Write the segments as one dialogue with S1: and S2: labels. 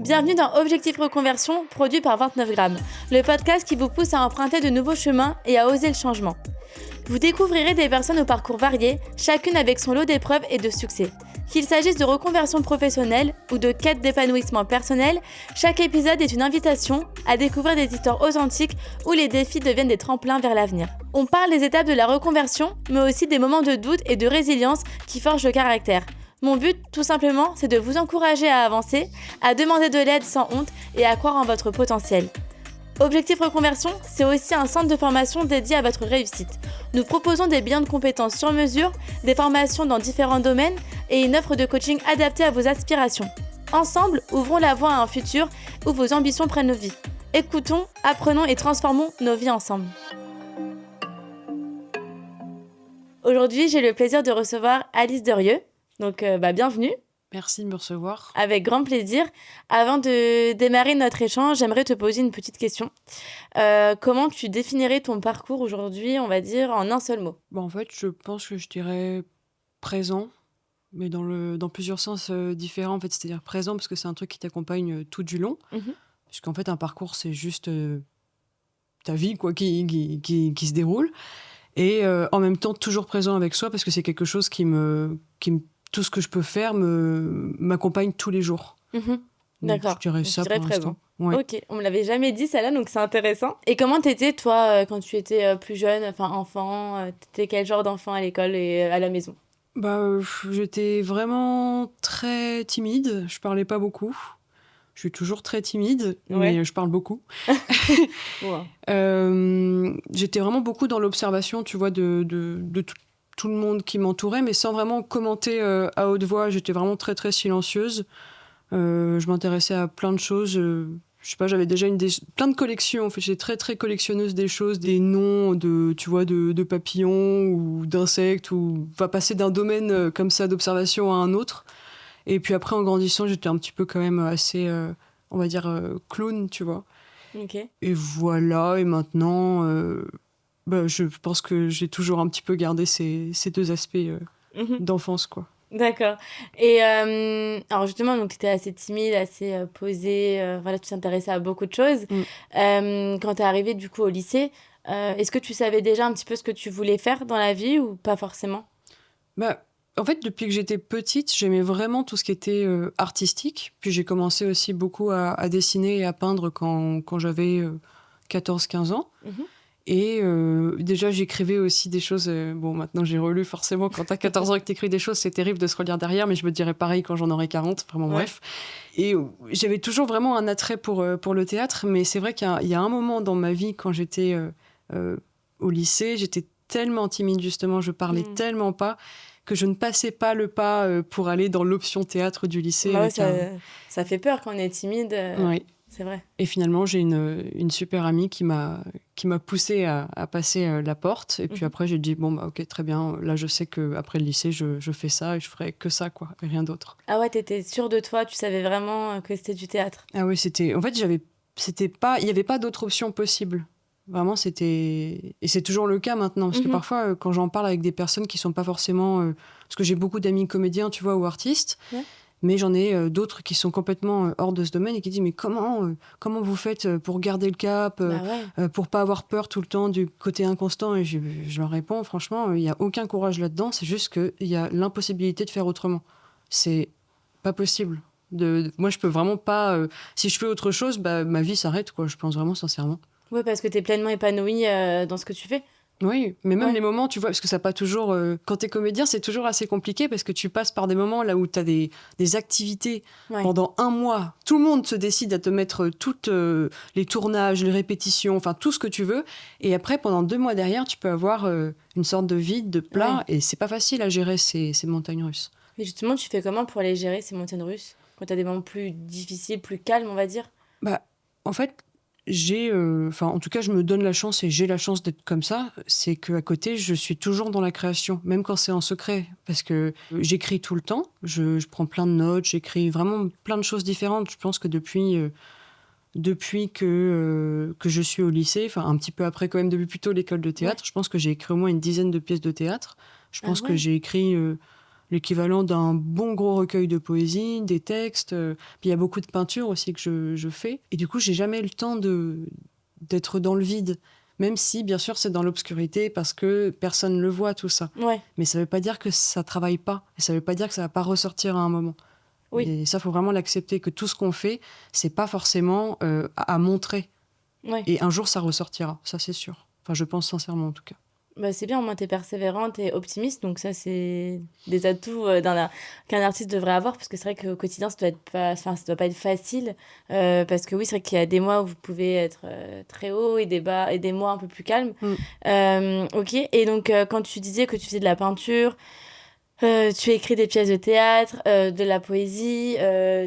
S1: Bienvenue dans Objectif Reconversion, produit par 29 grammes, le podcast qui vous pousse à emprunter de nouveaux chemins et à oser le changement. Vous découvrirez des personnes au parcours varié, chacune avec son lot d'épreuves et de succès. Qu'il s'agisse de reconversion professionnelle ou de quête d'épanouissement personnel, chaque épisode est une invitation à découvrir des histoires authentiques où les défis deviennent des tremplins vers l'avenir. On parle des étapes de la reconversion, mais aussi des moments de doute et de résilience qui forgent le caractère. Mon but, tout simplement, c'est de vous encourager à avancer, à demander de l'aide sans honte et à croire en votre potentiel. Objectif Reconversion, c'est aussi un centre de formation dédié à votre réussite. Nous proposons des bilans de compétences sur mesure, des formations dans différents domaines et une offre de coaching adaptée à vos aspirations. Ensemble, ouvrons la voie à un futur où vos ambitions prennent vie. Écoutons, apprenons et transformons nos vies ensemble. Aujourd'hui, j'ai le plaisir de recevoir Alice Derieux. Donc, bienvenue.
S2: Merci de me recevoir.
S1: Avec grand plaisir. Avant de démarrer notre échange, j'aimerais te poser une petite question. Comment tu définirais ton parcours aujourd'hui, on va dire, en un seul mot ?
S2: En fait, je pense que je dirais présent, mais dans plusieurs sens différents. En fait, c'est-à-dire présent parce que c'est un truc qui t'accompagne tout du long. Puisqu'en fait, un parcours, c'est juste ta vie quoi, qui se déroule. Et en même temps, toujours présent avec soi parce que c'est quelque chose qui tout ce que je peux faire m'accompagne tous les jours.
S1: D'accord.
S2: Donc, je dirais ça pour l'instant.
S1: Ouais. Ok, on me l'avait jamais dit celle-là, donc c'est intéressant. Et comment t'étais toi quand tu étais plus jeune, enfin enfant, t'étais quel genre d'enfant à l'école et à la maison ?
S2: J'étais vraiment très timide, je parlais pas beaucoup. Je suis toujours très timide, mais je parle beaucoup.
S1: Wow.
S2: J'étais vraiment beaucoup dans l'observation, tu vois, de tout le monde qui m'entourait, mais sans vraiment commenter à haute voix. J'étais vraiment très, très silencieuse. Je m'intéressais à plein de choses. Je sais pas, j'avais déjà plein de collections. En fait, j'étais très, très collectionneuse des choses, des noms de papillons ou d'insectes, ou va passer d'un domaine comme ça d'observation à un autre. Et puis après, en grandissant, j'étais un petit peu quand même assez, on va dire, clown, tu vois.
S1: Okay.
S2: Et voilà, et maintenant, je pense que j'ai toujours un petit peu gardé ces deux aspects d'enfance, quoi.
S1: D'accord. Et alors justement, donc tu étais assez timide, assez posée, voilà, tu t'intéressais à beaucoup de choses. Quand tu es arrivée du coup au lycée, est-ce que tu savais déjà un petit peu ce que tu voulais faire dans la vie ou pas forcément ?
S2: En fait, depuis que j'étais petite, j'aimais vraiment tout ce qui était artistique. Puis j'ai commencé aussi beaucoup à dessiner et à peindre quand j'avais 14-15 ans. Et déjà, j'écrivais aussi des choses... maintenant, j'ai relu forcément. Quand t'as 14 ans et que t'écris des choses, c'est terrible de se relire derrière, mais je me dirais pareil quand j'en aurai 40. Vraiment, bref. Et j'avais toujours vraiment un attrait pour le théâtre, mais c'est vrai qu'il y a un moment dans ma vie, quand j'étais au lycée, j'étais tellement timide, justement, je parlais tellement pas que je ne passais pas le pas pour aller dans l'option théâtre du lycée.
S1: Ça fait peur quand on est timide.
S2: Oui.
S1: C'est vrai.
S2: Et finalement, j'ai une super amie qui m'a poussée à passer la porte. Et puis après, j'ai dit, ok, très bien. Là, je sais qu'après le lycée, je fais ça et je ferai que ça, quoi, et rien d'autre.
S1: Ah ouais, t'étais sûre de toi, tu savais vraiment que c'était du théâtre.
S2: Ah oui, en fait, il n'y avait pas d'autre option possible. Vraiment, c'était... Et c'est toujours le cas maintenant. Parce que parfois, quand j'en parle avec des personnes qui ne sont pas forcément... Parce que j'ai beaucoup d'amis comédiens, tu vois, ou artistes. Ouais. Mais j'en ai d'autres qui sont complètement hors de ce domaine et qui disent, mais comment vous faites pour garder le cap, pour pas avoir peur tout le temps du côté inconstant ? Et je leur réponds, franchement, il n'y a aucun courage là-dedans. C'est juste qu'il y a l'impossibilité de faire autrement. C'est pas possible. Moi, je peux vraiment pas... si je fais autre chose, ma vie s'arrête, quoi. Je pense vraiment sincèrement.
S1: Oui, parce que tu es pleinement épanouie dans ce que tu fais.
S2: Oui, mais même les moments, tu vois, parce que ça pas toujours... quand t'es comédien, c'est toujours assez compliqué parce que tu passes par des moments là où t'as des activités pendant un mois. Tout le monde se décide à te mettre toutes les tournages, les répétitions, enfin tout ce que tu veux. Et après, pendant 2 mois derrière, tu peux avoir une sorte de vide, de plat. Et c'est pas facile à gérer ces montagnes russes.
S1: Mais justement, tu fais comment pour les gérer, ces montagnes russes ? Quand t'as des moments plus difficiles, plus calmes, on va dire ?
S2: En fait... en tout cas, je me donne la chance et j'ai la chance d'être comme ça, c'est qu'à côté, je suis toujours dans la création, même quand c'est en secret, parce que j'écris tout le temps, je prends plein de notes, j'écris vraiment plein de choses différentes. Je pense que depuis que je suis au lycée, enfin un petit peu après quand même, depuis plutôt l'école de théâtre, je pense que j'ai écrit au moins une 10aine de pièces de théâtre. Je pense que j'ai écrit l'équivalent d'un bon gros recueil de poésie, des textes. Puis il y a beaucoup de peinture aussi que je fais. Et du coup, j'ai jamais eu le temps d'être dans le vide. Même si, bien sûr, c'est dans l'obscurité parce que personne ne le voit, tout ça.
S1: Ouais,
S2: Mais ça veut pas dire que ça travaille pas. Et ça veut pas dire que ça va pas ressortir à un moment.
S1: oui,
S2: Et ça, faut vraiment l'accepter, que tout ce qu'on fait, c'est pas forcément à montrer.
S1: ouais.
S2: Et un jour, ça ressortira, ça c'est sûr. Enfin, je pense sincèrement en tout cas.
S1: Bah, c'est bien, au moins t'es persévérante et optimiste, donc ça c'est des atouts qu'un artiste devrait avoir, parce que c'est vrai qu'au quotidien ça doit pas être facile, parce que oui, c'est vrai qu'il y a des mois où vous pouvez être très haut et des bas et des mois un peu plus calmes.
S2: Mm.
S1: Ok, et donc quand tu disais que tu faisais de la peinture, tu écris des pièces de théâtre, de la poésie,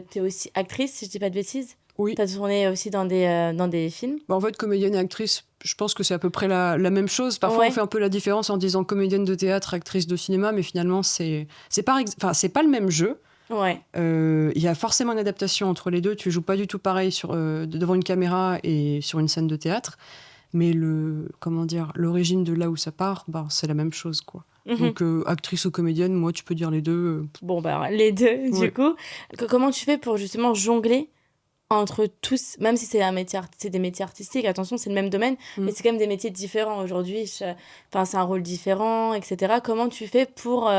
S1: t'es aussi actrice, si je dis pas de bêtises.
S2: Oui.
S1: T'as tourné aussi dans des films.
S2: Bah, en fait, comédienne et actrice, je pense que c'est à peu près la même chose. Parfois,
S1: Ouais.
S2: on fait un peu la différence en disant comédienne de théâtre, actrice de cinéma, mais finalement, c'est pas, c'est pas le même jeu.
S1: Ouais.
S2: Il y a forcément une adaptation entre les deux. Tu joues pas du tout pareil devant une caméra et sur une scène de théâtre. Mais l'origine de là où ça part, bah, c'est la même chose, quoi.
S1: Mhm.
S2: Donc, actrice ou comédienne, moi, tu peux dire les deux.
S1: Bon, bah, les deux, du
S2: Ouais.
S1: coup. Comment tu fais pour justement jongler entre tous, même si c'est c'est des métiers artistiques, attention, c'est le même domaine, mais c'est quand même des métiers différents aujourd'hui. Enfin, c'est un rôle différent, etc. Comment tu fais pour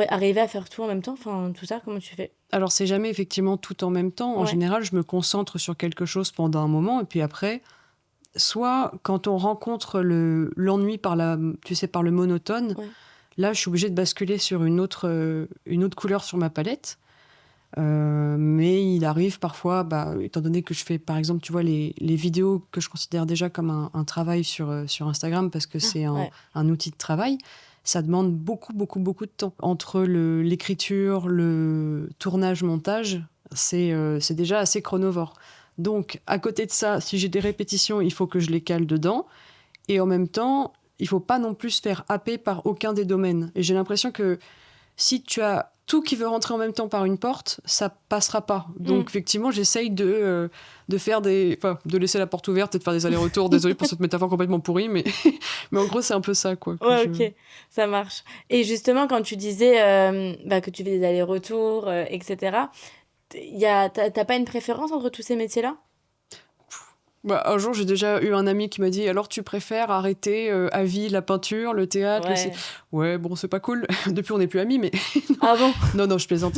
S1: arriver à faire tout en même temps? Enfin, tout ça, comment tu fais?
S2: Alors, c'est jamais effectivement tout en même temps. En
S1: Ouais.
S2: général, je me concentre sur quelque chose pendant un moment, et puis après, soit quand on rencontre l'ennui par le monotone,
S1: Ouais.
S2: là, je suis obligée de basculer sur une autre couleur sur ma palette. Mais il arrive parfois, étant donné que je fais, par exemple, tu vois, les vidéos que je considère déjà comme un travail sur Instagram, parce que c'est
S1: ouais.
S2: un outil de travail, ça demande beaucoup, beaucoup, beaucoup de temps. Entre l'écriture, le tournage, montage, c'est déjà assez chronovore. Donc, à côté de ça, si j'ai des répétitions, il faut que je les cale dedans. Et en même temps, il faut pas non plus se faire happer par aucun des domaines. Et j'ai l'impression que si tu as tout qui veut rentrer en même temps par une porte, ça passera pas. Donc, effectivement, j'essaye de laisser la porte ouverte et de faire des allers-retours. Désolée pour cette métaphore complètement pourrie, mais en gros, c'est un peu ça, quoi.
S1: Ouais, ok, ça marche. Et justement, quand tu disais que tu fais des allers-retours, etc., t'as pas une préférence entre tous ces métiers-là?
S2: Un jour, j'ai déjà eu un ami qui m'a dit « Alors, tu préfères arrêter à vie la peinture, le théâtre,
S1: Ouais.
S2: Ouais, bon, c'est pas cool. Depuis, on n'est plus amis, mais...
S1: Ah bon?
S2: Non, je plaisante.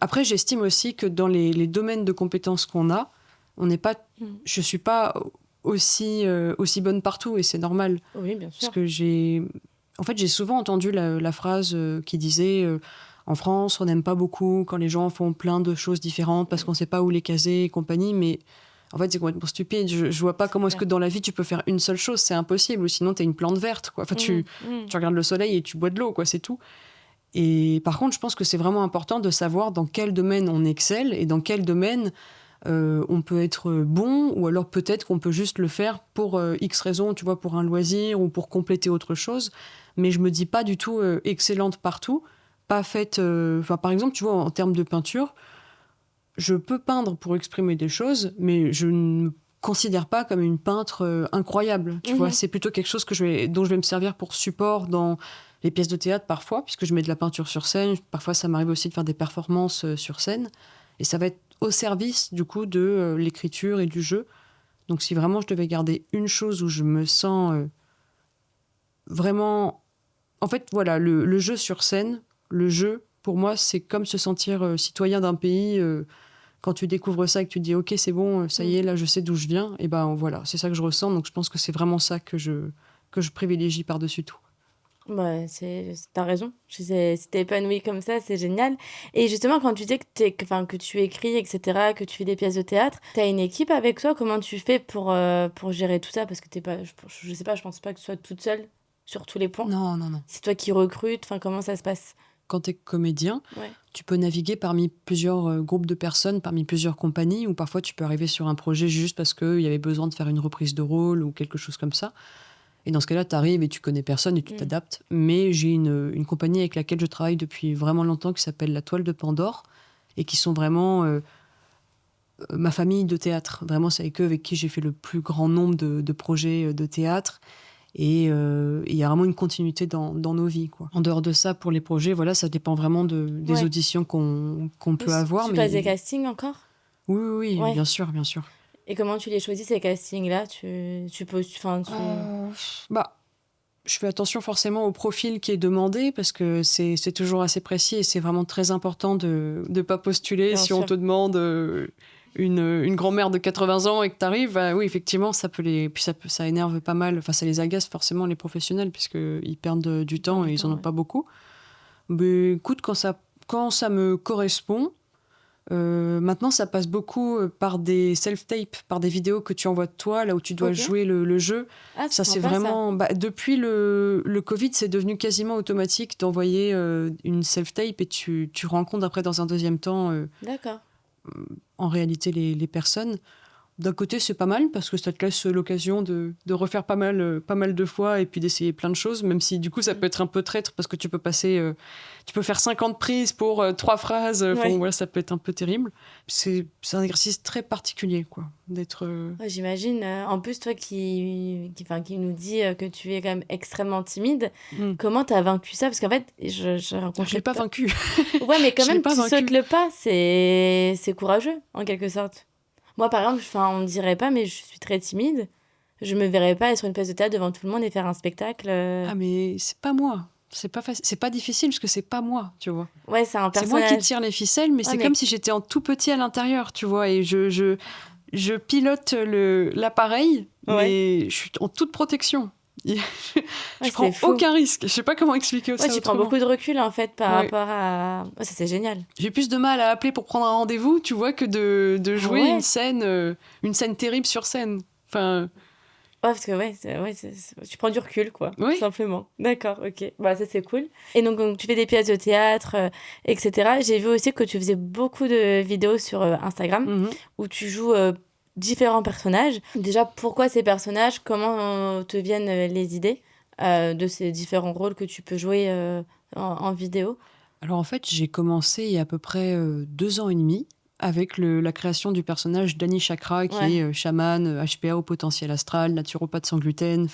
S2: Après, j'estime aussi que dans les domaines de compétences qu'on a, je suis pas aussi bonne partout, et c'est normal.
S1: Oui, bien sûr.
S2: Parce que j'ai souvent entendu la phrase qui disait en France, on n'aime pas beaucoup quand les gens font plein de choses différentes parce qu'on sait pas où les caser et compagnie, mais en fait, c'est complètement stupide. Je vois pas comment est-ce que dans la vie tu peux faire une seule chose, c'est impossible, ou sinon t'es une plante verte, quoi. Enfin, tu regardes le soleil et tu bois de l'eau, quoi, c'est tout. Et par contre, je pense que c'est vraiment important de savoir dans quel domaine on excelle et dans quel domaine on peut être bon, ou alors peut-être qu'on peut juste le faire pour X raisons, tu vois, pour un loisir ou pour compléter autre chose. Mais je me dis pas du tout excellente partout, pas faite... par exemple, tu vois, en termes de peinture, je peux peindre pour exprimer des choses, mais je ne me considère pas comme une peintre incroyable. Tu vois, c'est plutôt quelque chose dont je vais me servir pour support dans les pièces de théâtre parfois, puisque je mets de la peinture sur scène. Parfois, ça m'arrive aussi de faire des performances sur scène. Et ça va être au service, du coup, de l'écriture et du jeu. Donc, si vraiment je devais garder une chose où je me sens vraiment... En fait, voilà, le jeu sur scène, le jeu, pour moi, c'est comme se sentir citoyen d'un pays... quand tu découvres ça et que tu te dis ok, c'est bon, ça y est, là je sais d'où je viens, et ben voilà, c'est ça que je ressens. Donc je pense que c'est vraiment ça que je privilégie par-dessus tout.
S1: Ouais, t'as raison. Si t'es épanouie comme ça, c'est génial. Et justement, quand tu dis que tu écris, etc., que tu fais des pièces de théâtre, t'as une équipe avec toi? Comment tu fais pour gérer tout ça? Parce que t'es pas, je sais pas, je pense pas que tu sois toute seule sur tous les points.
S2: Non.
S1: C'est toi qui recrutes, enfin, comment ça se passe?
S2: Quand tu es comédien,
S1: Ouais.
S2: tu peux naviguer parmi plusieurs groupes de personnes, parmi plusieurs compagnies, ou parfois tu peux arriver sur un projet juste parce qu'il y avait besoin de faire une reprise de rôle ou quelque chose comme ça. Et dans ce cas-là, tu arrives et tu connais personne et tu t'adaptes. Mais j'ai une compagnie avec laquelle je travaille depuis vraiment longtemps qui s'appelle La Toile de Pandore, et qui sont vraiment ma famille de théâtre. Vraiment, c'est avec eux avec qui j'ai fait le plus grand nombre de projets de théâtre. Et il y a vraiment une continuité dans nos vies, quoi. En dehors de ça, pour les projets, voilà, ça dépend vraiment des auditions qu'on peut avoir.
S1: Tu passes des castings encore?
S2: Oui,
S1: Ouais.
S2: bien sûr, bien sûr.
S1: Et comment tu les choisis, ces castings-là? Tu poses... Enfin,
S2: je fais attention forcément au profil qui est demandé parce que c'est toujours assez précis et c'est vraiment très important de ne pas postuler
S1: Bien
S2: si
S1: sûr.
S2: on te demande une grand-mère de 80 ans et que tu arrives. Oui, effectivement, puis ça énerve pas mal. Enfin, ça les agace forcément, les professionnels, puisqu'ils perdent du temps et ils n'en ont pas beaucoup. Mais écoute, quand ça me correspond, maintenant, ça passe beaucoup par des self-tapes, par des vidéos que tu envoies de toi, là où tu dois jouer le jeu.
S1: Ah,
S2: Ça, c'est
S1: sympa,
S2: vraiment... depuis le Covid, c'est devenu quasiment automatique d'envoyer une self-tape et tu rencontres après, dans un deuxième temps,
S1: D'accord.
S2: en réalité, les personnes. D'un côté, c'est pas mal parce que ça te laisse l'occasion de refaire pas mal de fois et puis d'essayer plein de choses, même si du coup ça peut être un peu traître parce que tu peux faire 50 prises pour 3 phrases. Bon, voilà, ça peut être un peu terrible. C'est un exercice très particulier, quoi, d'être.
S1: Ouais, j'imagine. En plus, toi qui nous dis que tu es quand même extrêmement timide, comment t'as vaincu ça? Parce qu'en fait, je rencontre.
S2: Je l'ai pas vaincu.
S1: Ouais, mais quand même, tu
S2: vaincu.
S1: sautes le pas. C'est courageux, en quelque sorte. Moi, par exemple, on ne dirait pas, mais je suis très timide. Je me verrais pas aller sur une pièce de théâtre devant tout le monde et faire un spectacle.
S2: Ah, mais c'est pas moi. C'est pas difficile parce que c'est pas moi, tu vois.
S1: Ouais, c'est un personnage.
S2: C'est moi qui tire les ficelles, mais c'est comme si j'étais en tout petit à l'intérieur, tu vois, et je pilote l'appareil, mais je suis en toute protection. Je prends aucun risque. Je sais pas comment expliquer ça.
S1: Tu prends beaucoup de recul en fait par rapport à. Ça, c'est génial.
S2: J'ai plus de mal à appeler pour prendre un rendez-vous, tu vois, que de jouer une scène terrible sur scène. Enfin.
S1: Parce que tu prends du recul, quoi, tout simplement. D'accord, ok. Ça, c'est cool. Et donc, tu fais des pièces de théâtre, etc. J'ai vu aussi que tu faisais beaucoup de vidéos sur Instagram où tu joues différents personnages. Déjà, pourquoi ces personnages? Comment te viennent les idées de ces différents rôles que tu peux jouer en vidéo?
S2: Alors, en fait, j'ai commencé il y a à peu près 2 ans et demi avec la création du personnage d'Annie Chakra, qui est chamane, HPA au potentiel astral, naturopathe sans gluten,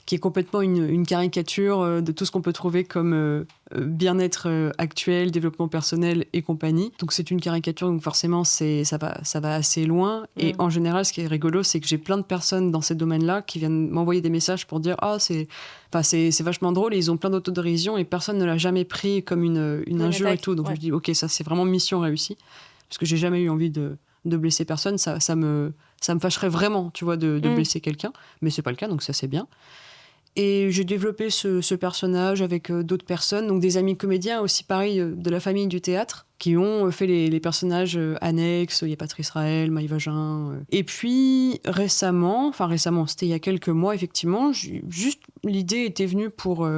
S2: qui est complètement une caricature de tout ce qu'on peut trouver comme bien-être actuel, développement personnel et compagnie. Donc c'est une caricature, donc forcément ça va assez loin. Et en général, ce qui est rigolo, c'est que j'ai plein de personnes dans ces domaines-là qui viennent m'envoyer des messages pour dire « Ah, c'est vachement drôle » et ils ont plein d'autodérision et personne ne l'a jamais pris comme une injure et tout. Donc je me dis « Ok, ça c'est vraiment mission réussie ». Parce que j'ai jamais eu envie de blesser personne, ça me fâcherait vraiment, tu vois, de blesser quelqu'un, mais c'est pas le cas, donc ça c'est bien. Et j'ai développé ce personnage avec d'autres personnes, donc des amis comédiens aussi, pareil, de la famille du théâtre, qui ont fait les personnages annexes. Il y a Patrice Raël, Maï Vagin. Et puis récemment, c'était il y a quelques mois, effectivement, juste l'idée était venue pour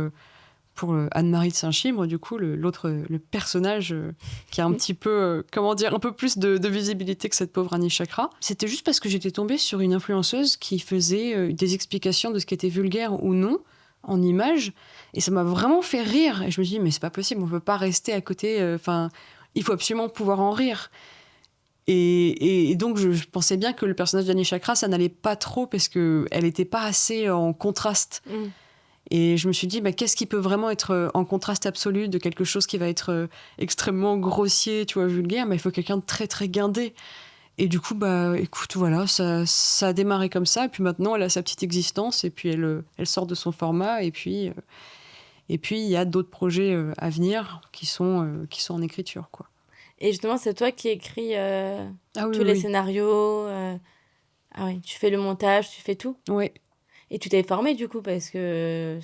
S2: Anne-Marie de Saint-Chimbre, du coup, le personnage qui a un petit peu, un peu plus de visibilité que cette pauvre Annie Chakra. C'était juste parce que j'étais tombée sur une influenceuse qui faisait des explications de ce qui était vulgaire ou non en images, et ça m'a vraiment fait rire. Et je me suis dit, mais c'est pas possible, on peut pas rester à côté, il faut absolument pouvoir en rire. Et donc, je pensais bien que le personnage d'Annie Chakra, ça n'allait pas trop parce qu'elle n'était pas assez en contraste. Et je me suis dit, qu'est-ce qui peut vraiment être en contraste absolu de quelque chose qui va être extrêmement grossier, tu vois, vulgaire, il faut quelqu'un de très, très guindé. Et du coup, écoute, voilà, ça a démarré comme ça, et puis maintenant, elle a sa petite existence, et puis elle sort de son format, et puis il y a d'autres projets à venir qui sont en écriture, quoi.
S1: Et justement, c'est toi qui écris tous les scénarios. Ah oui, tu fais le montage, tu fais tout.
S2: Oui.
S1: Et tu t'es formée du coup parce que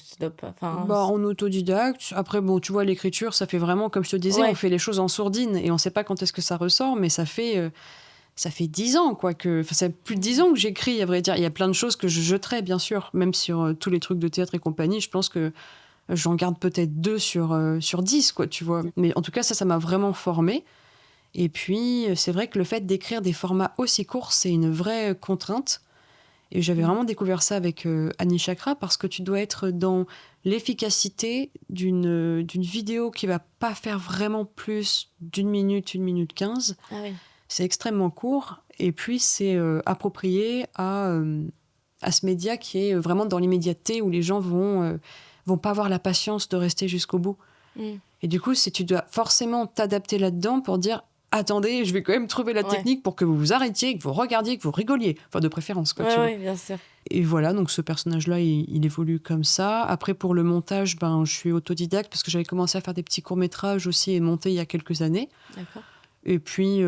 S2: en autodidacte. Après, tu vois, l'écriture, ça fait vraiment, comme je te disais, on fait les choses en sourdine et on sait pas quand est-ce que ça ressort, mais ça fait 10 ans, quoi. Ça fait plus de 10 ans que j'écris, à vrai dire. Il y a plein de choses que je jetterais, bien sûr, même sur tous les trucs de théâtre et compagnie. Je pense que j'en garde peut-être 2 sur 10, quoi, tu vois. Mais en tout cas, ça m'a vraiment formée. Et puis, c'est vrai que le fait d'écrire des formats aussi courts, c'est une vraie contrainte. Et j'avais vraiment découvert ça avec Annie Chakra, parce que tu dois être dans l'efficacité d'une vidéo qui va pas faire vraiment plus d'1 minute, 1 minute 15.
S1: Ah oui.
S2: C'est extrêmement court. Et puis, c'est approprié à à ce média qui est vraiment dans l'immédiateté où les gens vont pas avoir la patience de rester jusqu'au bout. Et du coup, tu dois forcément t'adapter là-dedans pour dire attendez, je vais quand même trouver la technique pour que vous vous arrêtiez, que vous regardiez, que vous rigoliez. Enfin, de préférence, quoi.
S1: Oui, bien sûr.
S2: Et voilà, donc ce personnage-là, il évolue comme ça. Après, pour le montage, je suis autodidacte parce que j'avais commencé à faire des petits courts-métrages aussi et monter il y a quelques années.
S1: D'accord.
S2: Et puis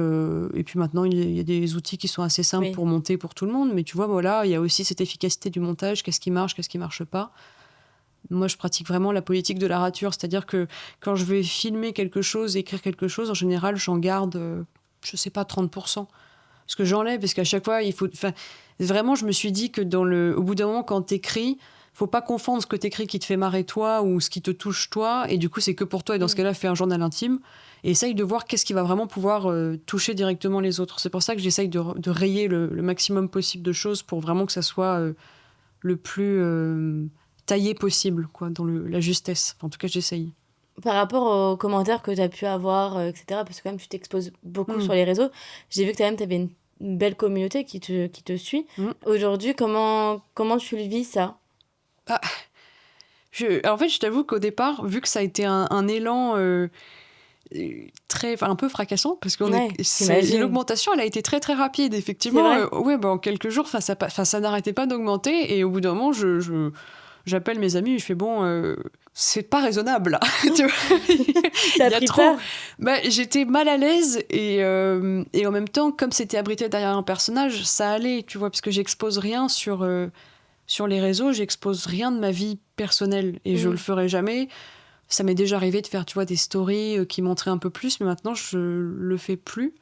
S2: maintenant, il y a des outils qui sont assez simples pour monter pour tout le monde. Mais tu vois, voilà, il y a aussi cette efficacité du montage. Qu'est-ce qui marche pas. Moi, je pratique vraiment la politique de la rature. C'est-à-dire que quand je vais filmer quelque chose, écrire quelque chose, en général, j'en garde, je sais pas, 30%. Parce que j'enlève, parce qu'à chaque fois, il faut... Vraiment, je me suis dit que au bout d'un moment, quand t'écris, faut pas confondre ce que t'écris qui te fait marrer toi ou ce qui te touche toi. Et du coup, c'est que pour toi. Et dans ce cas-là, fais un journal intime. Et essaye de voir qu'est-ce qui va vraiment pouvoir toucher directement les autres. C'est pour ça que j'essaye de rayer le maximum possible de choses pour vraiment que ça soit le plus taillé possible, quoi, dans la justesse. Enfin, en tout cas, j'essaye.
S1: Par rapport aux commentaires que tu as pu avoir, etc., parce que quand même tu t'exposes beaucoup sur les réseaux, j'ai vu que tu avais une belle communauté qui te suit. Aujourd'hui, comment tu le vis, ça?
S2: En fait, je t'avoue qu'au départ, vu que ça a été un élan un peu fracassant, parce que l'augmentation, elle a été très très rapide, effectivement. En quelques jours, ça n'arrêtait pas d'augmenter, et au bout d'un moment, j'appelle mes amis et je fais c'est pas raisonnable là.
S1: T'as pris peur?
S2: J'étais mal à l'aise et en même temps, comme c'était abrité derrière un personnage, ça allait, tu vois, parce que j'expose rien sur les réseaux, j'expose rien de ma vie personnelle et je le ferai jamais. Ça m'est déjà arrivé de faire, tu vois, des stories qui montraient un peu plus, mais maintenant je le fais plus.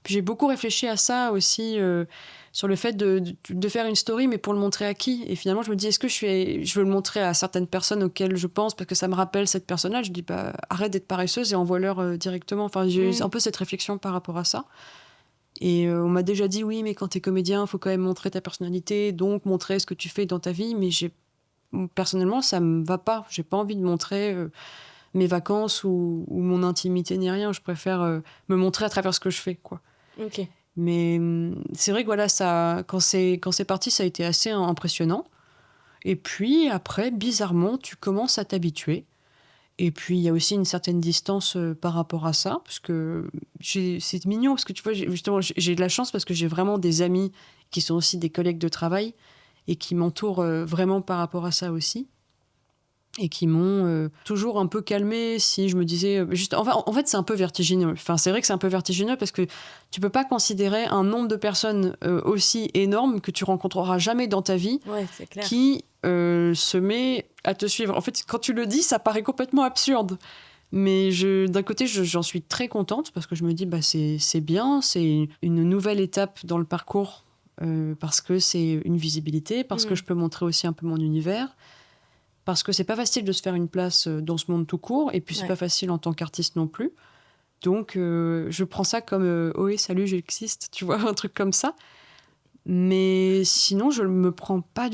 S2: Puis j'ai beaucoup réfléchi à ça aussi, sur le fait de faire une story, mais pour le montrer à qui? Et finalement, je me dis, est-ce que je veux le montrer à certaines personnes auxquelles je pense, parce que ça me rappelle cette personne-là? Je dis, arrête d'être paresseuse et envoie-leur directement. Enfin, j'ai eu un peu cette réflexion par rapport à ça. Et on m'a déjà dit, oui, mais quand t'es comédien, il faut quand même montrer ta personnalité, donc montrer ce que tu fais dans ta vie. Mais personnellement, ça me va pas. J'ai pas envie de montrer mes vacances ou mon intimité ni rien. Je préfère me montrer à travers ce que je fais, quoi.
S1: Ok.
S2: Mais c'est vrai que voilà, quand c'est parti, ça a été assez impressionnant. Et puis après, bizarrement, tu commences à t'habituer. Et puis il y a aussi une certaine distance par rapport à ça, parce que c'est mignon, parce que tu vois, justement, j'ai de la chance parce que j'ai vraiment des amis qui sont aussi des collègues de travail et qui m'entourent vraiment par rapport à ça aussi. Et qui m'ont toujours un peu calmée si je me disais... en fait, c'est un peu vertigineux. Enfin, c'est vrai que c'est un peu vertigineux parce que tu peux pas considérer un nombre de personnes aussi énorme que tu rencontreras jamais dans ta vie
S1: c'est clair.
S2: Qui se met à te suivre. En fait, quand tu le dis, ça paraît complètement absurde. Mais d'un côté, j'en suis très contente parce que je me dis, c'est bien, c'est une nouvelle étape dans le parcours parce que c'est une visibilité, parce que je peux montrer aussi un peu mon univers. Parce que c'est pas facile de se faire une place dans ce monde tout court, et puis c'est pas facile en tant qu'artiste non plus. Donc je prends ça comme oui, salut, j'existe, tu vois, un truc comme ça. Mais sinon, je le prends pas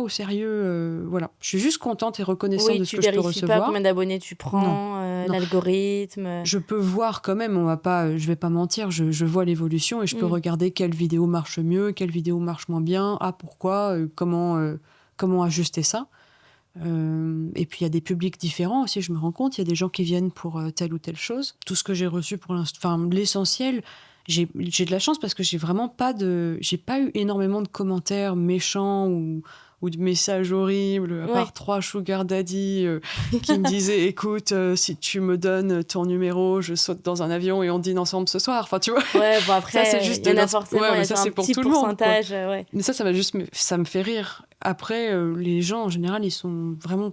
S2: au sérieux. Voilà, je suis juste contente et reconnaissante de ce que je peux recevoir.
S1: Tu vérifies pas combien d'abonnés tu prends, l'algorithme.
S2: Je peux voir quand même. Je vais pas mentir. Je vois l'évolution et je peux regarder quelle vidéo marche mieux, quelle vidéo marche moins bien. Ah, pourquoi comment ajuster ça. Et puis il y a des publics différents aussi, je me rends compte, il y a des gens qui viennent pour telle ou telle chose. Tout ce que j'ai reçu pour l'instant, l'essentiel, j'ai de la chance parce que j'ai pas eu énormément de commentaires méchants ou de messages horribles, à part 3 sugar daddy qui me disaient écoute, si tu me donnes ton numéro, je saute dans un avion et on dîne ensemble ce soir. Enfin, tu vois.
S1: Après, ça, c'est juste il y en a forcément, il y a
S2: ça,
S1: un
S2: c'est pour
S1: petit
S2: tout le monde.
S1: Pourcentage,
S2: Mais ça me fait rire. Après, les gens, en général, ils sont vraiment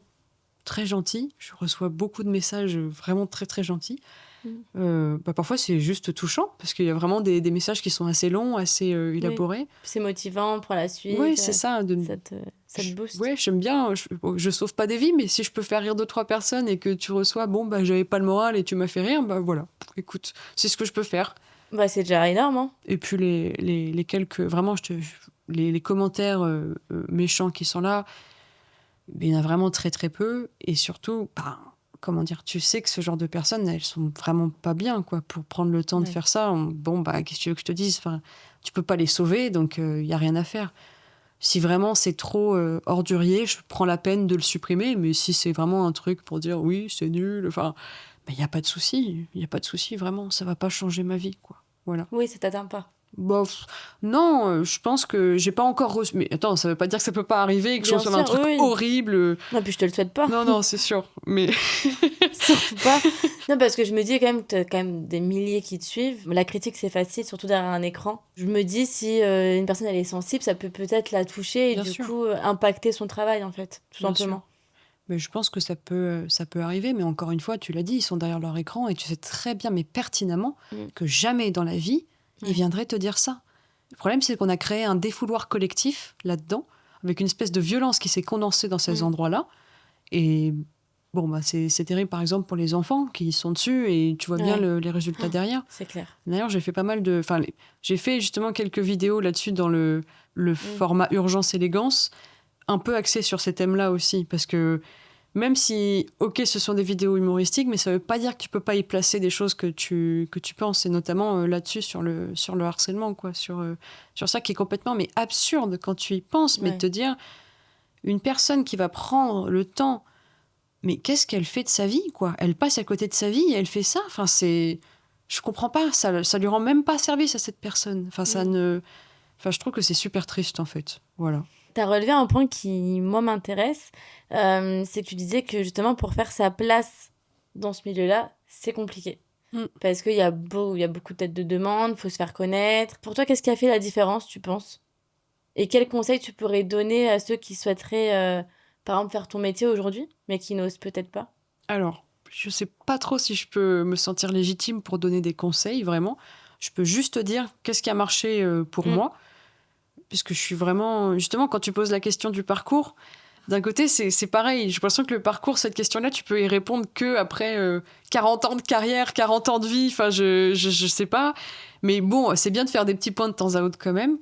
S2: très gentils. Je reçois beaucoup de messages vraiment très, très gentils. Parfois, c'est juste touchant, parce qu'il y a vraiment des messages qui sont assez longs, assez élaborés.
S1: C'est motivant pour la suite.
S2: Oui, c'est ça.
S1: Ça te booste.
S2: Oui, j'aime bien. Je sauve pas des vies, mais si je peux faire rire 2-3 personnes et que tu reçois, j'avais pas le moral et tu m'as fait rire, voilà. Écoute, c'est ce que je peux faire.
S1: C'est déjà énorme, hein.
S2: Et puis, les quelques... Vraiment, les commentaires méchants qui sont là, il y en a vraiment très très peu. Et surtout, comment dire, tu sais que ce genre de personnes, elles sont vraiment pas bien, quoi, pour prendre le temps de faire ça. Qu'est-ce que tu veux que je te dise? Enfin, tu peux pas les sauver, donc il y a rien à faire. Si vraiment c'est trop ordurier, je prends la peine de le supprimer. Mais si c'est vraiment un truc pour dire oui, c'est nul, enfin, il n'y a pas de souci. Il n'y a pas de souci, vraiment. Ça va pas changer ma vie, quoi. Voilà.
S1: Oui, ça t'atteint pas.
S2: Bah, non, je pense que j'ai pas encore reçu. Mais attends, ça veut pas dire que ça peut pas arriver et que je
S1: Bien
S2: reçoive un
S1: sûr,
S2: truc
S1: oui.
S2: horrible.
S1: Non, puis je te le souhaite pas.
S2: Non, non, c'est sûr. Mais
S1: Surtout pas. Non, parce que je me dis quand même que t'as quand même des milliers qui te suivent. La critique, c'est facile, surtout derrière un écran. Je me dis, si une personne, elle est sensible, ça peut peut-être la toucher et
S2: Bien
S1: du
S2: sûr.
S1: coup impacter son travail, en fait, tout
S2: Bien
S1: simplement.
S2: sûr. Mais je pense que ça peut arriver. Mais encore une fois, tu l'as dit, ils sont derrière leur écran et tu sais très bien, mais pertinemment, que jamais dans la vie, ils viendraient te dire ça. Le problème, c'est qu'on a créé un défouloir collectif là-dedans, avec une espèce de violence qui s'est condensée dans ces endroits-là. Et bon, bah, c'est terrible, par exemple, pour les enfants qui sont dessus et tu vois bien les résultats derrière.
S1: C'est clair.
S2: D'ailleurs, j'ai fait pas mal de... Enfin, j'ai fait justement quelques vidéos là-dessus dans le format urgence-élégance, un peu axé sur ces thèmes-là aussi, parce que même si, ok, ce sont des vidéos humoristiques, mais ça veut pas dire que tu peux pas y placer des choses que tu penses, et notamment là-dessus sur le harcèlement, quoi, sur ça qui est complètement mais absurde quand tu y penses, mais de te dire, une personne qui va prendre le temps, mais qu'est-ce qu'elle fait de sa vie, quoi? Elle passe à côté de sa vie et elle fait ça, enfin, je comprends pas, ça lui rend même pas service à cette personne, enfin, je trouve que c'est super triste, en fait, voilà.
S1: Tu as relevé un point qui, moi, m'intéresse. C'est que tu disais que, justement, pour faire sa place dans ce milieu-là, c'est compliqué. Parce qu'il y a beaucoup peut-être de demandes, il faut se faire connaître. Pour toi, qu'est-ce qui a fait la différence, tu penses? Et quels conseils tu pourrais donner à ceux qui souhaiteraient, par exemple, faire ton métier aujourd'hui, mais qui n'osent peut-être pas?
S2: Alors, je sais pas trop si je peux me sentir légitime pour donner des conseils, vraiment. Je peux juste te dire qu'est-ce qui a marché pour moi. Puisque je suis vraiment... Justement, quand tu poses la question du parcours, d'un côté, c'est pareil. J'ai l'impression que le parcours, cette question-là, tu peux y répondre que après 40 ans de carrière, 40 ans de vie. Enfin, je sais pas. Mais bon, c'est bien de faire des petits points de temps à autre quand même.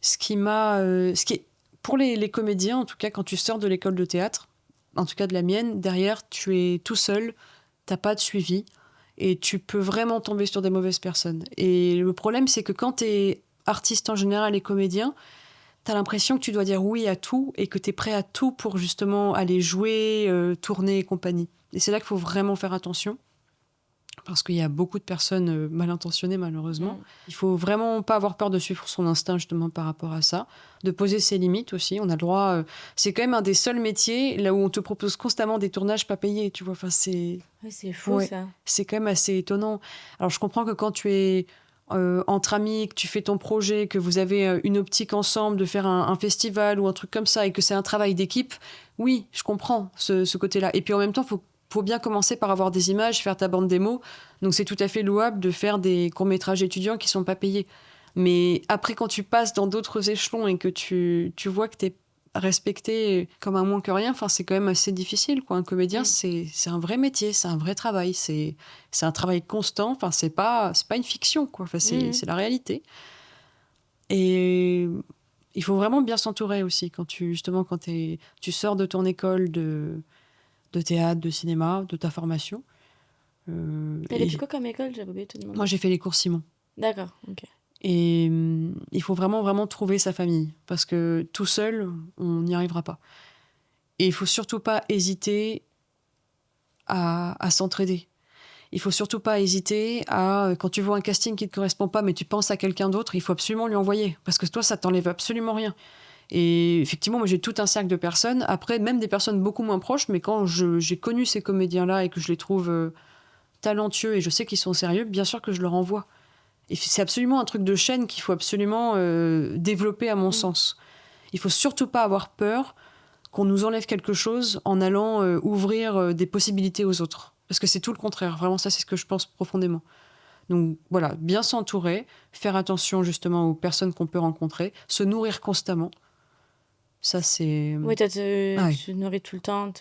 S2: Ce qui est... Pour les comédiens, en tout cas, quand tu sors de l'école de théâtre, en tout cas de la mienne, derrière, tu es tout seul, t'as pas de suivi, et tu peux vraiment tomber sur des mauvaises personnes. Et le problème, c'est que quand t'es artiste en général et comédien, t'as l'impression que tu dois dire oui à tout et que t'es prêt à tout pour justement aller jouer, tourner et compagnie. Et c'est là qu'il faut vraiment faire attention, parce qu'il y a beaucoup de personnes mal intentionnées, malheureusement. Il faut vraiment pas avoir peur de suivre son instinct, justement, par rapport à ça. De poser ses limites aussi. On a le droit... c'est quand même un des seuls métiers là où on te propose constamment des tournages pas payés, tu vois. Enfin, c'est...
S1: Ouais, c'est fou, ça.
S2: C'est quand même assez étonnant. Alors, je comprends que quand tu es entre amis, que tu fais ton projet, que vous avez une optique ensemble de faire un festival ou un truc comme ça, et que c'est un travail d'équipe, oui, je comprends ce côté-là. Et puis, en même temps, faut bien commencer par avoir des images, faire ta bande démo. Donc, c'est tout à fait louable de faire des courts-métrages étudiants qui ne sont pas payés. Mais après, quand tu passes dans d'autres échelons et que tu vois que tu es respecté comme un moins que rien, c'est quand même assez difficile, quoi. Un comédien, c'est un vrai métier, c'est un vrai travail. C'est un travail constant. C'est pas une fiction, quoi. C'est la réalité. Et il faut vraiment bien s'entourer aussi quand tu sors de ton école de théâtre, de cinéma, de ta formation.
S1: T'avais fait quoi comme école? J'avais oublié de te demander.
S2: Moi, j'ai fait les cours Simon.
S1: D'accord, ok.
S2: Et il faut vraiment, vraiment trouver sa famille. Parce que tout seul, on n'y arrivera pas. Et il faut surtout pas hésiter à s'entraider. Il faut surtout pas hésiter à, quand tu vois un casting qui ne te correspond pas, mais tu penses à quelqu'un d'autre, il faut absolument lui envoyer. Parce que toi, ça t'enlève absolument rien. Et effectivement, moi, j'ai tout un cercle de personnes. Après, même des personnes beaucoup moins proches, mais quand j'ai connu ces comédiens-là et que je les trouve talentueux et je sais qu'ils sont sérieux, bien sûr que je leur envoie. Et c'est absolument un truc de chaîne qu'il faut absolument développer, à mon sens. Il faut surtout pas avoir peur qu'on nous enlève quelque chose en allant ouvrir des possibilités aux autres. Parce que c'est tout le contraire. Vraiment, ça, c'est ce que je pense profondément. Donc voilà, bien s'entourer, faire attention justement aux personnes qu'on peut rencontrer, se nourrir constamment. Ça, c'est...
S1: Oui, tu te nourris tout le temps.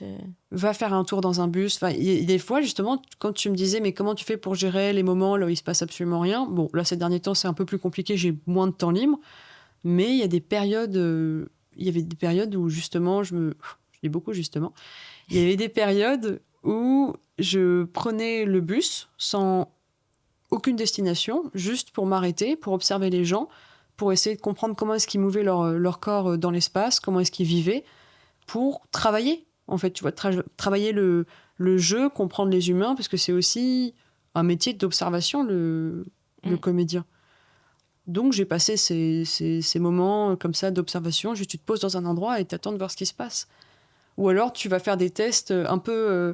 S2: Va faire un tour dans un bus. Des fois, justement, quand tu me disais, mais comment tu fais pour gérer les moments là où il se passe absolument rien? Bon, là, ces derniers temps, c'est un peu plus compliqué, j'ai moins de temps libre. Mais il y a des périodes... il y avait des périodes où, justement, je dis beaucoup, justement. Il y avait des périodes où je prenais le bus sans aucune destination, juste pour m'arrêter, pour observer les gens, pour essayer de comprendre comment est-ce qu'ils mouvaient leur corps dans l'espace, comment est-ce qu'ils vivaient, pour travailler, en fait, tu vois, travailler le jeu, comprendre les humains, parce que c'est aussi un métier d'observation, le comédien. Donc, j'ai passé ces moments comme ça d'observation. Juste, tu te poses dans un endroit et t'attends de voir ce qui se passe. Ou alors, tu vas faire des tests un peu...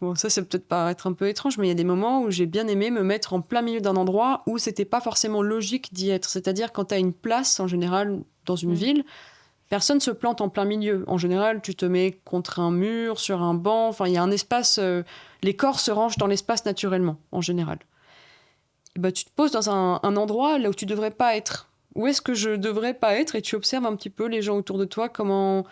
S2: bon, ça peut-être paraître un peu étrange, mais il y a des moments où j'ai bien aimé me mettre en plein milieu d'un endroit où c'était pas forcément logique d'y être. C'est-à-dire, quand t'as une place, en général, dans une ville, personne se plante en plein milieu. En général, tu te mets contre un mur, sur un banc. Enfin, il y a un espace... les corps se rangent dans l'espace naturellement, en général. Bah, tu te poses dans un endroit là où tu devrais pas être. Où est-ce que je devrais pas être? Et tu observes un petit peu les gens autour de toi, comment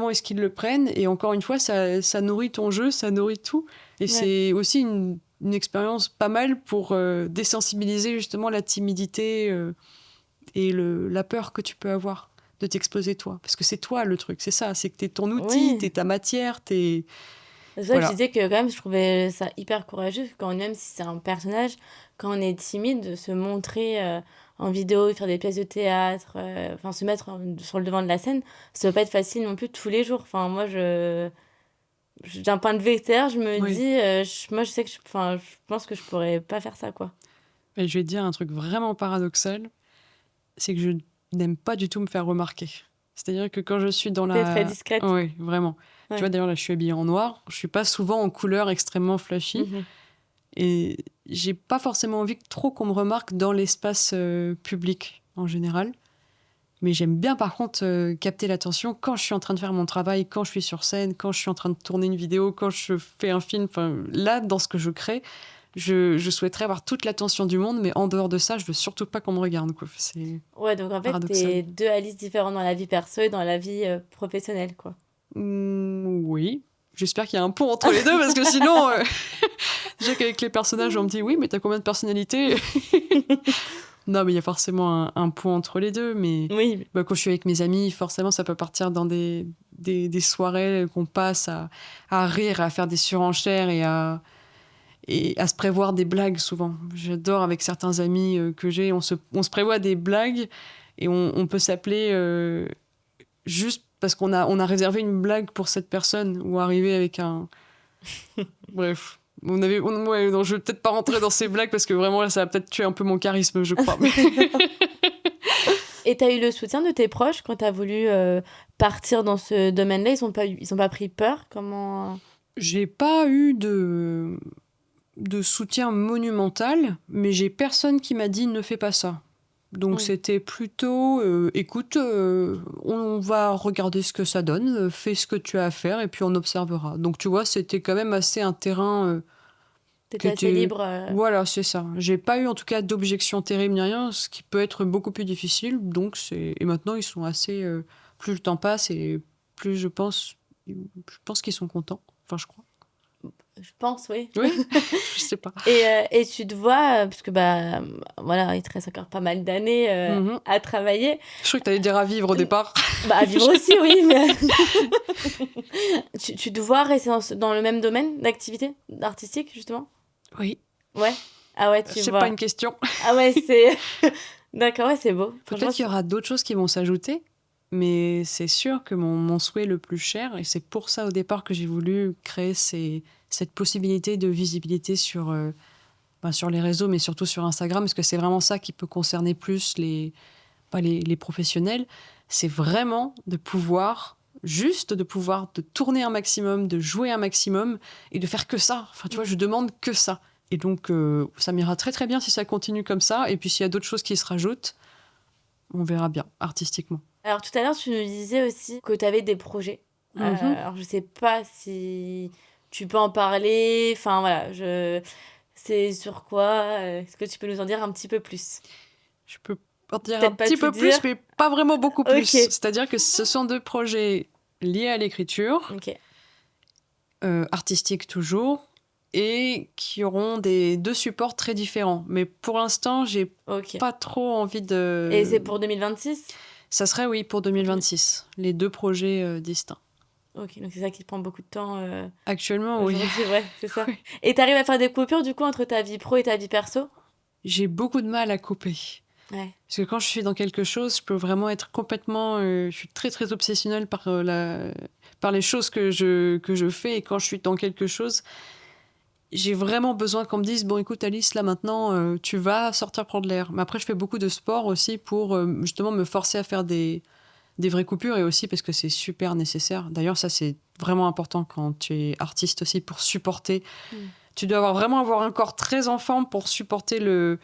S2: est-ce qu'ils le prennent. Et encore une fois, ça nourrit ton jeu, ça nourrit tout. Et c'est aussi une expérience pas mal pour désensibiliser justement la timidité et la peur que tu peux avoir de t'exposer toi. Parce que c'est toi le truc, c'est ça. C'est que t'es ton outil, t'es ta matière, t'es...
S1: C'est ça que je disais que quand même, je trouvais ça hyper courageux, quand même si c'est un personnage, quand on est timide, de se montrer en vidéo, faire des pièces de théâtre, enfin se mettre sur le devant de la scène, ça doit pas être facile non plus tous les jours. Enfin, moi, d'un point de vue extérieur, je me dis, moi, je sais que je pense que je pourrais pas faire ça, quoi.
S2: Mais je vais te dire un truc vraiment paradoxal, c'est que je n'aime pas du tout me faire remarquer. C'est-à-dire que quand je suis dans la...
S1: T'es très discrète.
S2: Oui, vraiment. Ouais. Tu vois, d'ailleurs, là, je suis habillée en noir. Je suis pas souvent en couleur extrêmement flashy. Et j'ai pas forcément envie trop qu'on me remarque dans l'espace public, en général. Mais j'aime bien, par contre, capter l'attention quand je suis en train de faire mon travail, quand je suis sur scène, quand je suis en train de tourner une vidéo, quand je fais un film. Enfin, là, dans ce que je crée, je souhaiterais avoir toute l'attention du monde, mais en dehors de ça, je veux surtout pas qu'on me regarde, quoi. C'est
S1: donc en fait, t'es deux Alice différentes dans la vie perso et dans la vie professionnelle, quoi.
S2: Oui. J'espère qu'il y a un pont entre les deux, parce que sinon, déjà qu'avec les personnages, on me dit oui, mais t'as combien de personnalités? Non, mais il y a forcément un pont entre les deux. Mais bah, quand je suis avec mes amis, forcément, ça peut partir dans des soirées qu'on passe à rire, à faire des surenchères et à se prévoir des blagues souvent. J'adore avec certains amis que j'ai, on se prévoit des blagues et on peut s'appeler juste parce qu'on a réservé une blague pour cette personne ou arriver avec un... Bref. Non, je vais peut-être pas rentrer dans ces blagues parce que vraiment, là, ça va peut-être tuer un peu mon charisme, je crois.
S1: Et t'as eu le soutien de tes proches quand t'as voulu partir dans ce domaine-là? Ils ont pas pris peur? Comment...
S2: J'ai pas eu de soutien monumental, mais j'ai personne qui m'a dit ne fais pas ça. Donc c'était plutôt écoute, on va regarder ce que ça donne, fais ce que tu as à faire et puis on observera. Donc tu vois, c'était quand même assez un terrain
S1: t'étais assez libre.
S2: Voilà, c'est ça. J'ai pas eu en tout cas d'objection terrible ni rien, ce qui peut être beaucoup plus difficile. Donc et maintenant ils sont assez plus le temps passe et plus je pense qu'ils sont contents. Enfin, je crois.
S1: Je pense, oui.
S2: Oui, je sais pas.
S1: Et tu te vois, parce que voilà, il te reste encore pas mal d'années à travailler.
S2: Je crois que t'allais dire à vivre au départ.
S1: À vivre aussi, oui. Mais... tu te vois rester dans le même domaine d'activité artistique, justement?
S2: Oui.
S1: Ouais. Ah ouais, tu vois.
S2: C'est pas une question.
S1: Ah ouais, c'est... D'accord, ouais, c'est beau.
S2: Peut-être qu'il y aura d'autres choses qui vont s'ajouter. Mais c'est sûr que mon souhait le plus cher, et c'est pour ça au départ que j'ai voulu créer cette possibilité de visibilité sur les réseaux, mais surtout sur Instagram, parce que c'est vraiment ça qui peut concerner plus les professionnels, c'est vraiment de pouvoir de tourner un maximum, de jouer un maximum, et de faire que ça. Enfin, tu vois, je demande que ça. Et donc, ça m'ira très très bien si ça continue comme ça, et puis s'il y a d'autres choses qui se rajoutent, on verra bien, artistiquement.
S1: Alors, tout à l'heure, tu nous disais aussi que tu avais des projets. Alors, je sais pas si tu peux en parler. Enfin, voilà, c'est sur quoi? Est-ce que tu peux nous en dire un petit peu plus?
S2: Je peux en dire un petit peu plus, mais pas vraiment beaucoup plus.
S1: Okay.
S2: C'est-à-dire que ce sont 2 projets liés à l'écriture, artistique toujours, et qui auront 2 supports très différents. Mais pour l'instant, j'ai pas trop envie de...
S1: Et c'est pour 2026?
S2: Ça serait, oui, pour 2026. Les 2 projets distincts.
S1: Ok, donc c'est ça qui prend beaucoup de temps.
S2: Actuellement, oui.
S1: Ouais, c'est ça.
S2: Oui.
S1: Et t'arrives à faire des coupures, du coup, entre ta vie pro et ta vie perso?
S2: J'ai beaucoup de mal à couper.
S1: Ouais.
S2: Parce que quand je suis dans quelque chose, je peux vraiment être complètement... je suis très, très obsessionnelle par les choses que je fais. Et quand je suis dans quelque chose, j'ai vraiment besoin qu'on me dise « Bon, écoute, Alice, là, maintenant, tu vas sortir prendre l'air. » Mais après, je fais beaucoup de sport aussi pour justement me forcer à faire des vraies coupures et aussi parce que c'est super nécessaire. D'ailleurs, ça, c'est vraiment important quand tu es artiste aussi pour supporter. Tu dois vraiment avoir un corps très en forme pour supporter le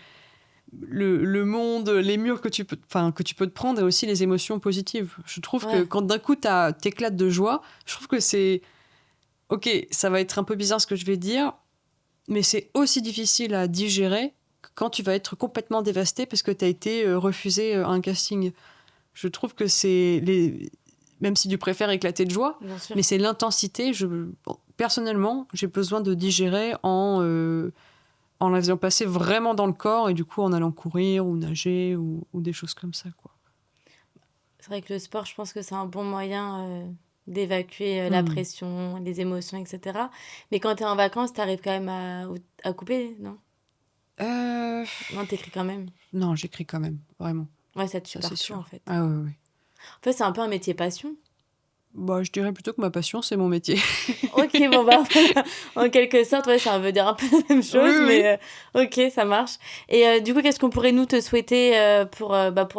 S2: monde, les murs que tu peux te prendre et aussi les émotions positives. Je trouve que quand d'un coup t'éclates de joie, je trouve que c'est... Ok, ça va être un peu bizarre ce que je vais dire, mais c'est aussi difficile à digérer que quand tu vas être complètement dévasté parce que t'as été refusé à un casting. Je trouve que c'est... Même si tu préfères éclater de joie, mais c'est l'intensité. Personnellement, j'ai besoin de digérer en la faisant passer vraiment dans le corps et du coup en allant courir ou nager ou des choses comme ça, quoi.
S1: C'est vrai que le sport, je pense que c'est un bon moyen d'évacuer la pression, les émotions, etc. Mais quand tu es en vacances, tu arrives quand même à couper, non? Non, t'écris quand même.
S2: Non, j'écris quand même, vraiment.
S1: Ouais, ça te tue
S2: Ça, c'est
S1: partout,
S2: sûr.
S1: en fait.
S2: Ah oui.
S1: En fait, c'est un peu un métier passion.
S2: Bah, je dirais plutôt que ma passion, c'est mon métier.
S1: Ok, bon, bah, en quelque sorte, ouais, ça veut dire un peu la même chose,
S2: Oui.
S1: mais ok, ça marche. Et du coup, qu'est-ce qu'on pourrait nous te souhaiter pour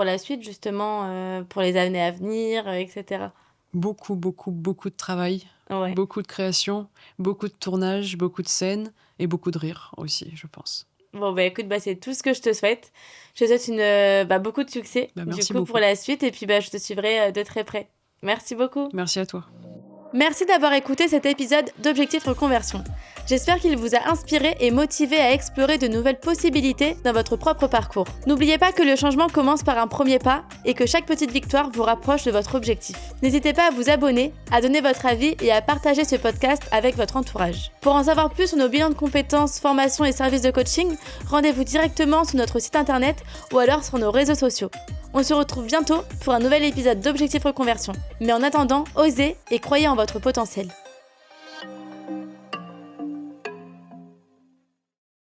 S1: la suite, justement, pour les années à venir, etc.
S2: Beaucoup, beaucoup, beaucoup de travail,
S1: Ouais.
S2: beaucoup de création, beaucoup de tournage, beaucoup de scènes et beaucoup de rire aussi, je pense.
S1: Bon, bah écoute, c'est tout ce que je te souhaite. Je te souhaite beaucoup de succès,
S2: Merci
S1: du coup,
S2: beaucoup.
S1: pour la suite, et puis je te suivrai de très près. Merci beaucoup.
S2: Merci à toi.
S1: Merci d'avoir écouté cet épisode d'Objectif Reconversion. J'espère qu'il vous a inspiré et motivé à explorer de nouvelles possibilités dans votre propre parcours. N'oubliez pas que le changement commence par un premier pas et que chaque petite victoire vous rapproche de votre objectif. N'hésitez pas à vous abonner, à donner votre avis et à partager ce podcast avec votre entourage. Pour en savoir plus sur nos bilans de compétences, formations et services de coaching, rendez-vous directement sur notre site internet ou alors sur nos réseaux sociaux. On se retrouve bientôt pour un nouvel épisode d'Objectif Reconversion. Mais en attendant, osez et croyez en votre potentiel.